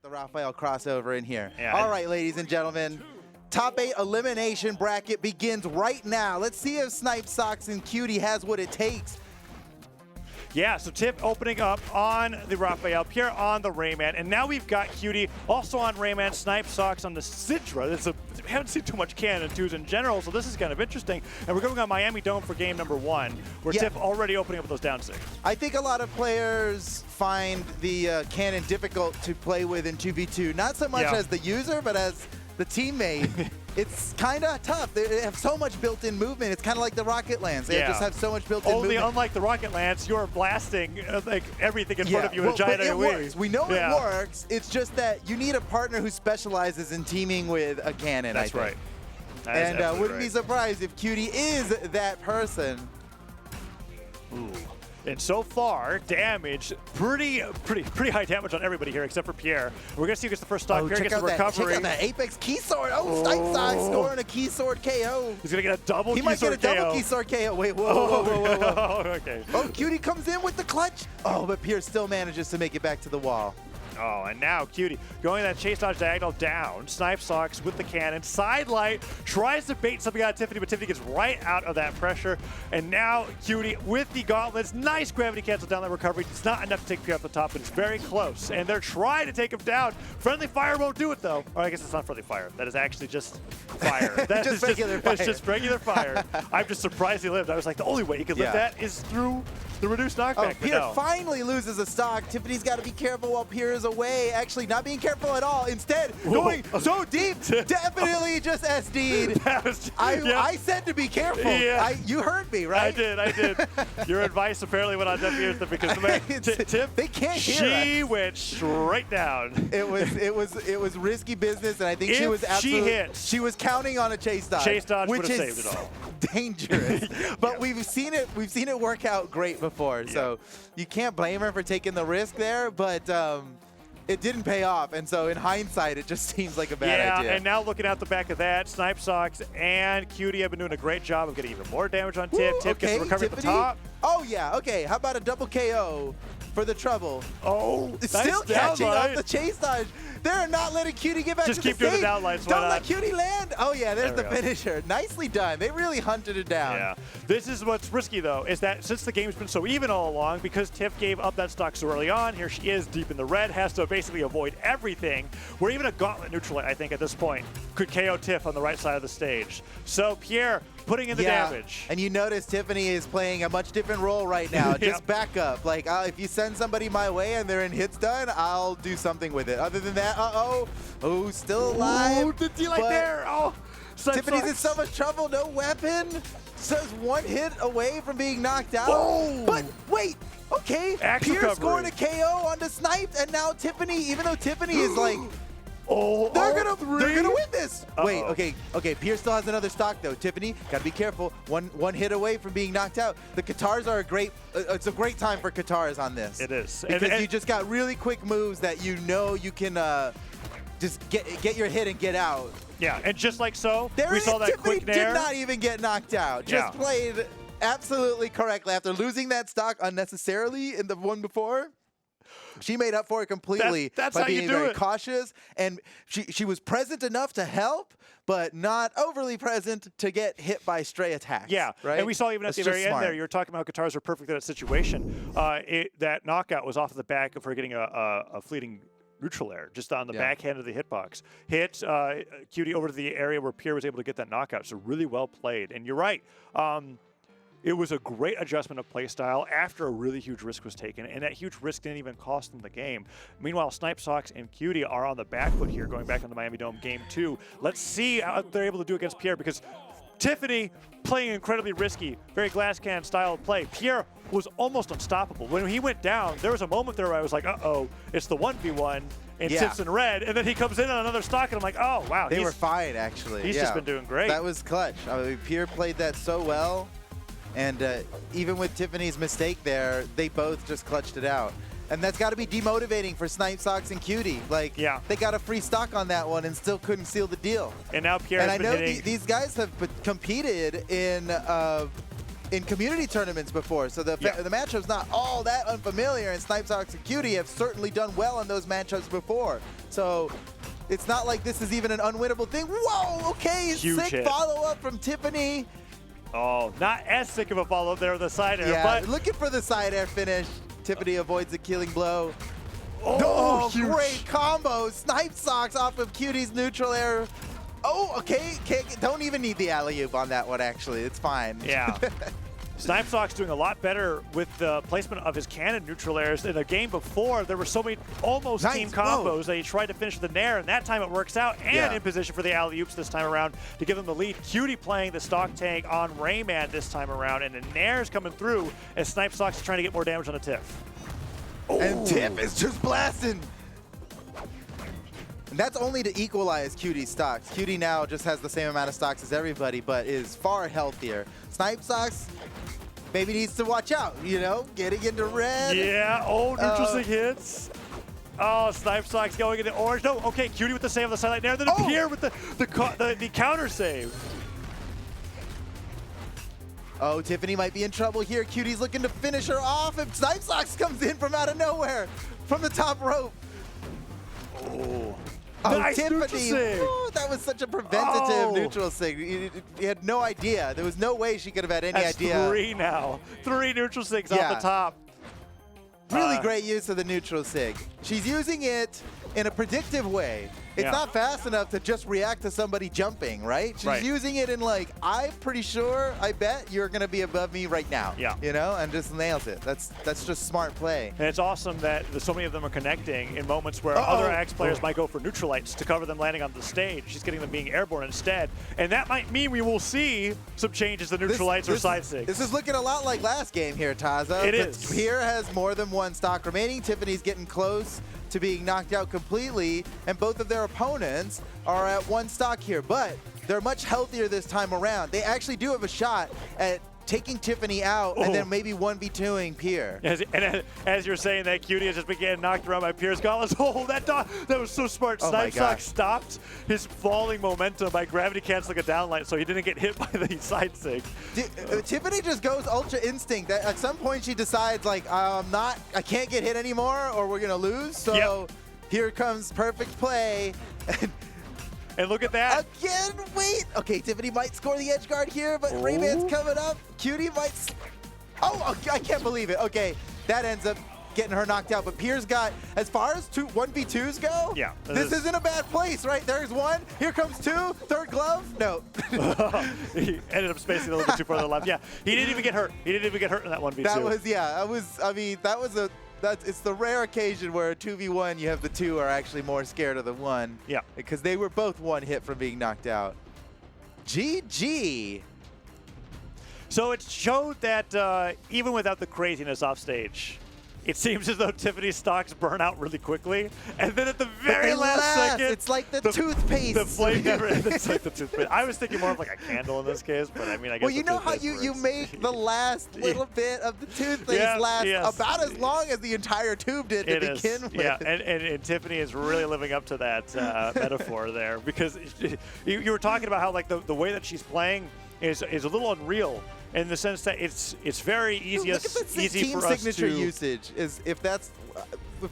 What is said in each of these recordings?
The Raphael crossover in here. Yeah, All right, ladies and gentlemen. Top 8 elimination bracket begins right now. Let's see if SnipedSox and Cutie has what it takes. Yeah, so Tip opening up on the Raphael, Pier on the Rayman, and now we've got Cutie also on Rayman, SnipedSox on the Sidra. We haven't seen too much Canon 2s in general, so this is kind of interesting. And we're going on Miami Dome for game number 1, where Tip already opening up with those down 6. I think a lot of players find the Canon difficult to play with in 2v2, not so much as the user, but as the teammate. It's kind of tough. They have so much built-in movement. It's kind of like the Rocket Lance. They just have so much built-in movement. Only unlike the Rocket Lance, you're blasting like everything in front of you in a giant AoE. It works. We know it works. It's just that you need a partner who specializes in teaming with a cannon. That's right. And wouldn't be surprised if Cutie is that person. Ooh. And so far, damage, pretty high damage on everybody here except for Pier. We're gonna see who gets the first stock. Pier gets the recovery. Check out that Apex key sword. Oh, SnipedSox scoring a key sword KO. He's gonna get a double key sword KO. He might get a double key sword KO. Wait, whoa. Okay. Oh, Cutie comes in with the clutch. Oh, but Pier still manages to make it back to the wall. Oh, and now Cutie going that chase dodge diagonal down. SnipedSox with the cannon. Sidelight tries to bait something out of Tiffany, but Tiffany gets right out of that pressure. And now Cutie with the gauntlets. Nice gravity cancel down that recovery. It's not enough to take Pier off the top, but it's very close. And they're trying to take him down. Friendly fire won't do it, though. Or I guess it's not friendly fire. That is actually just fire. That just is regular fire. It's just regular fire. I'm just surprised he lived. I was like, the only way he could live that is through the reduced knockback. Oh, Pier finally loses a stock. Tiffany's got to be careful while Pier is away. Actually, not being careful at all. Instead, going so deep, definitely just SD'd. I said to be careful. You heard me, right? I did. Your advice apparently went on deaf ears because Tip, they can't hear she went straight down. It was risky business, and I think she was absolutely. She was counting on a chase dodge. Chase dodge which would have is saved it all. Dangerous, but we've seen it work out great before. So you can't blame her for taking the risk there, but it didn't pay off, and so in hindsight, it just seems like a bad idea. Yeah, and now looking out the back of that, SnipedSox and Cutie have been doing a great job of getting even more damage on Tip. Tip gets the recovery at the top. Oh yeah, okay. How about a double KO for the trouble? Oh, still catching up the chase dodge. They're not letting Cutie get back to the stage. Just keep doing the downlights. Don't let Cutie land. Oh yeah, there's the finisher. Nicely done. They really hunted it down. Yeah. This is what's risky though, is that since the game's been so even all along, because Tiff gave up that stock so early on, here she is deep in the red, has to basically avoid everything, where even a gauntlet neutral, I think at this point, could KO Tiff on the right side of the stage. So Pier putting in the damage. And you notice Tiffany is playing a much different role right now. Just back up. Like, if you send somebody my way and they're in hits done, I'll do something with it. Other than that, oh, still alive. Oh, the delay there. Oh, Tiffany's in so much trouble. No weapon. Says one hit away from being knocked out. Oh. But wait. Okay. Pier scoring a KO onto Sniped, and now Tiffany, even though Tiffany is like, they're gonna win this. Wait, okay. Pier still has another stock though. Tiffany, gotta be careful. One hit away from being knocked out. The Katars are a great. It's a great time for Katars on this. It is because you just got really quick moves that you know you can just get your hit and get out. Yeah, and just like so, we saw that Tiffany quick nair. Did not even get knocked out. Just played absolutely correctly after losing that stock unnecessarily in the one before. She made up for it completely by being very cautious, and she was present enough to help, but not overly present to get hit by stray attacks. Yeah, right. And we saw even at the very end there, you were talking about Katars are perfect in that situation. That knockout was off of the back of her getting a fleeting neutral air, just on the backhand of the hitbox. Hit Cutie over to the area where Pier was able to get that knockout. So really well played. And you're right. It was a great adjustment of play style after a really huge risk was taken, and that huge risk didn't even cost them the game. Meanwhile, SnipedSox and Cutie are on the back foot here, going back on the Miami Dome game 2. Let's see how they're able to do against Pier, because Tiffany playing incredibly risky, very glass can style of play. Pier was almost unstoppable. When he went down, there was a moment there where I was like, uh-oh, it's the 1v1, and Tips in red, and then he comes in on another stock, and I'm like, oh, wow. They were fine, actually. He's just been doing great. That was clutch. I mean, Pier played that so well. And even with Tiffany's mistake there, they both just clutched it out. And that's got to be demotivating for SnipedSox and Cutie. Like, they got a free stock on that one and still couldn't seal the deal. And now Pier has been hitting. These guys have competed in in community tournaments before, so the matchup's not all that unfamiliar, and SnipedSox and cxti have certainly done well in those matchups before. So it's not like this is even an unwinnable thing. Whoa, okay, sick follow-up from Tiffany. Oh, not as sick of a follow-up there with the side air, but looking for the side air finish. Tiffany avoids the killing blow. Oh, great combo. SnipedSox off of cxti's neutral air. Oh, okay. Don't even need the alley-oop on that one, actually. It's fine. Yeah. SnipedSox doing a lot better with the placement of his cannon neutral airs. In the game before, there were so many almost team combos that he tried to finish the nair, and that time it works out, and in position for the alley-oops this time around to give him the lead. cxti playing the stock tank on Rayman this time around, and the nair's coming through as SnipedSox is trying to get more damage on the Tiff. And Tiff is just blasting. And that's only to equalize cxti's stocks. cxti now just has the same amount of stocks as everybody, but is far healthier. SnipedSox maybe needs to watch out, you know, getting into red. Yeah, neutral sig hits. Oh, SnipedSox going into orange. No, okay, cxti with the save on the sideline there. Then Pier with the counter save. Oh, Tiffany might be in trouble here. cxti's looking to finish her off, and SnipedSox comes in from out of nowhere, from the top rope. Oh, nice Tiffany! Ooh, that was such a preventative neutral sig. You had no idea. There was no way she could have had any idea. 3 now. 3 neutral sigs off the top. Really great use of the neutral sig. She's using it in a predictive way. It's not fast enough to just react to somebody jumping, right? She's using it in like, I'm pretty sure, I bet you're going to be above me right now. Yeah. You know, and just nails it. That's just smart play. And it's awesome that so many of them are connecting in moments where other Axe players might go for neutralites to cover them landing on the stage. She's getting them being airborne instead. And that might mean we will see some changes to neutralites or side sigs. This is looking a lot like last game here, Taza. It is. Pier has more than one stock remaining. Tiffany's getting close to being knocked out completely, and both of their opponents are at 1 stock here, but they're much healthier this time around. They actually do have a shot at taking Tiffany out and then maybe 1v2ing Pier. As you're saying that, cxti has just been getting knocked around by Pier's gauntlets. Oh, that was so smart. SnipedSox stopped his falling momentum by gravity canceling a downlight, so he didn't get hit by the side sig. Tiffany just goes ultra instinct. At some point she decides like, I can't get hit anymore or we're gonna lose. So here comes perfect play. And look at that. Again, wait. Okay, Tiffany might score the edge guard here, but Rayman's coming up. cxti might... Oh, I can't believe it. Okay, that ends up getting her knocked out, but Pier's got, as far as 1v2s go, this isn't a bad place, right? There's 1, here comes 2, third glove. No. He ended up spacing a little bit too far to the left. Yeah, he didn't even get hurt. He didn't even get hurt in that 1v2. That was, I mean, that was it's the rare occasion where a 2v1, you have the 2 are actually more scared of the 1. Yeah. Because they were both 1 hit from being knocked out. GG. So it showed that even without the craziness off stage, it seems as though Tiffany's stocks burn out really quickly, and then at the very last second, it's like the toothpaste. The flame, it's like the toothpaste. I was thinking more of like a candle in this case, but I mean, I guess. Well, you know how you make the last little bit of the toothpaste last about as long as the entire tube did to begin with. Yeah, and Tiffany is really living up to that metaphor there, because you were talking about how like the way that she's playing is a little unreal. In the sense that it's very easy, look at the team for us signature to usage. If that's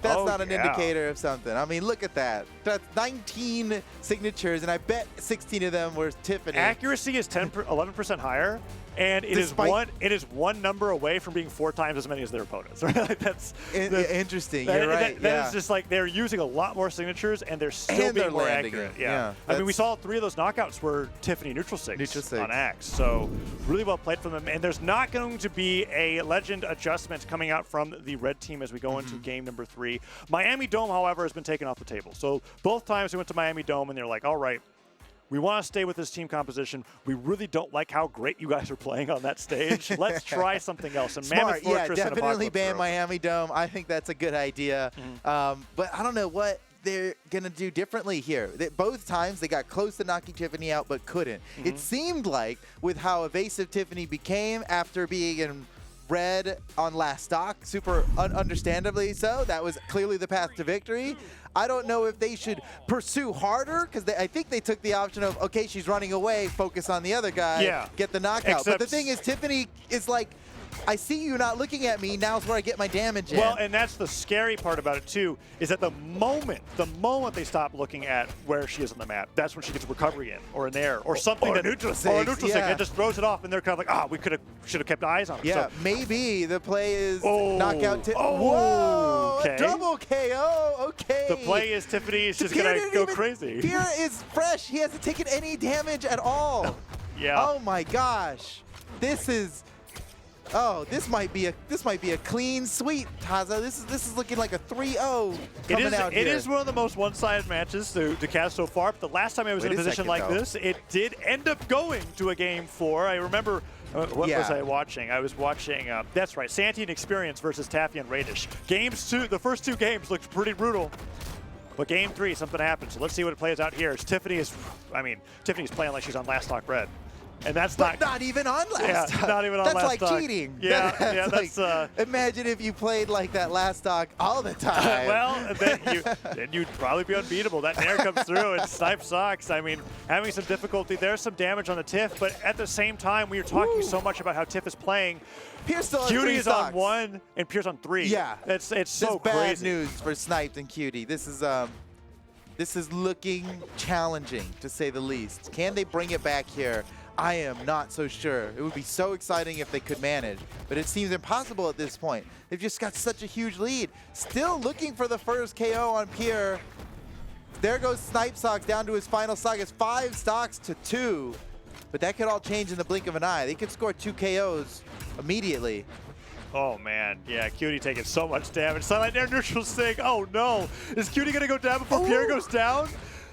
not an indicator of something. I mean, look at that. That's 19 signatures, and I bet 16 of them were Tiffany. Accuracy is 11% higher, and it is one number away from being 4 times as many as their opponents. Right? Like that's interesting. You're right. That is just like they're using a lot more signatures, and they're still being more accurate. Yeah. I mean, we saw 3 of those knockouts were Tiffany neutral sigs on Axe. So really well played from them. And there's not going to be a legend adjustment coming out from the red team as we go into game number 3. Miami Dome, however, has been taken off the table. So both times we went to Miami Dome, and they're like, all right, we want to stay with this team composition. We really don't like how great you guys are playing on that stage. Let's try something else. And Smart, definitely ban Miami Dome. I think that's a good idea. But I don't know what they're going to do differently here. Both times they got close to knocking Tiffany out, but couldn't. It seemed like with how evasive Tiffany became after being in red on last stock, super understandably so. That was clearly the path to victory. I don't know if they should pursue harder, because I think they took the option of, okay, she's running away, focus on the other guy, get the knockout. But the thing is, Tiffany is like, I see you not looking at me, now's where I get my damage in. Well, and that's the scary part about it too, is that the moment they stop looking at where she is on the map, that's when she gets a recovery in, or an air, or something or neutral sig, and just throws it off, and they're kind of like, we should have kept eyes on it. Yeah, so maybe the play is knockout. Whoa! Okay. Double KO. Okay. The play is Tiffany is just gonna go crazy. Pier is fresh. He hasn't taken any damage at all. Yeah. Oh my gosh. This is. Oh, this might be a clean sweep, Taza. This is looking like a 3-0 coming out here. It is one of the most one-sided matches to cast so far. But the last time I was in a position like this, it did end up going to a game 4. I remember. What was I watching? I was watching. That's right, Santi and Experience versus Taffy and Radish. The first 2 games looked pretty brutal. But game 3, something happened. So let's see what it plays out here. Tiffany's playing like she's on last stock red. And that's not even on last stock. Not even on that's last like stock. Cheating. That's imagine if you played like that last stock all the time. Well, then you'd probably be unbeatable. That nair comes through, and SnipedSox, I mean, having some difficulty. There's some damage on the Tiff, but at the same time, we are talking so much about how Tiff is playing. Pier still has Cutie 3 is stocks. on 1, and Pier's on 3. Yeah, it's so bad crazy. news for Sniped and Cutie. This is looking challenging, to say the least. Can they bring it back here? I am not so sure. It would be so exciting if they could manage, but it seems impossible at this point. They've just got such a huge lead. Still looking for the first KO on Pier. There goes SnipedSox down to his final stock. It's 5 stocks to 2, but that could all change in the blink of an eye. They could score 2 KOs immediately. Oh man, yeah, Cutie taking so much damage. Silent air neutral sig. Oh no, is Cutie gonna go down before Pier goes down?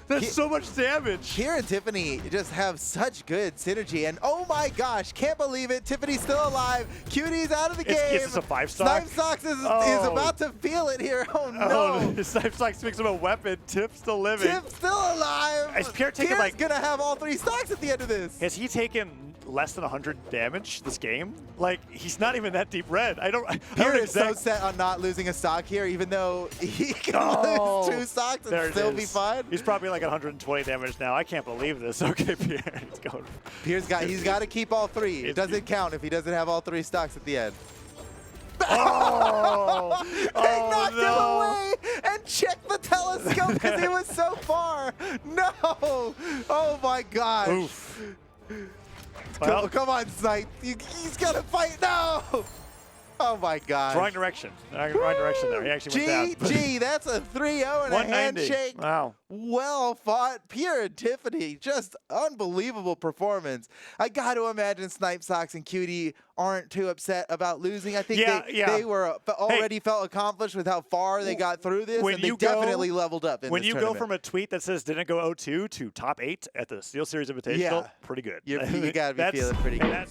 That's so much damage. Pier and Tiffany just have such good synergy, and oh my gosh, can't believe it. Tiffany's still alive. Cutie's out of the game. Is this a 5-stock? SnipedSox is about to feel it here. Oh no. SnipedSox makes him a weapon. Tiff's still living. Tiff's still alive. Is Pier taking Pier's gonna have all 3 stocks at the end of this. Has he taken less than 100 damage this game? Like, he's not even that deep red. Pier is so set on not losing a stock here, even though he can lose 2 stocks and still be fine. He's probably like 120 damage now. I can't believe this. Okay, Pier. He's got to keep all 3. It doesn't count if he doesn't have all 3 stocks at the end. Oh! They knocked him away and checked the telescope because he was so far. No! Oh my gosh. Oof. Well, come on, Snipe. He's got to fight. No! Oh my gosh. Wrong direction. Wrong direction there. He actually went down. GG, that's a 3-0 and a handshake. Wow. Well fought. Pier and Tiffany, just unbelievable performance. I got to imagine SnipedSox and Cutie aren't too upset about losing. I think they were already felt accomplished with how far they got through this, and they definitely leveled up in this tournament. When you go from a tweet that says didn't go 0-2 to top 8 at the SteelSeries Invitational, pretty good. You got to be feeling pretty good.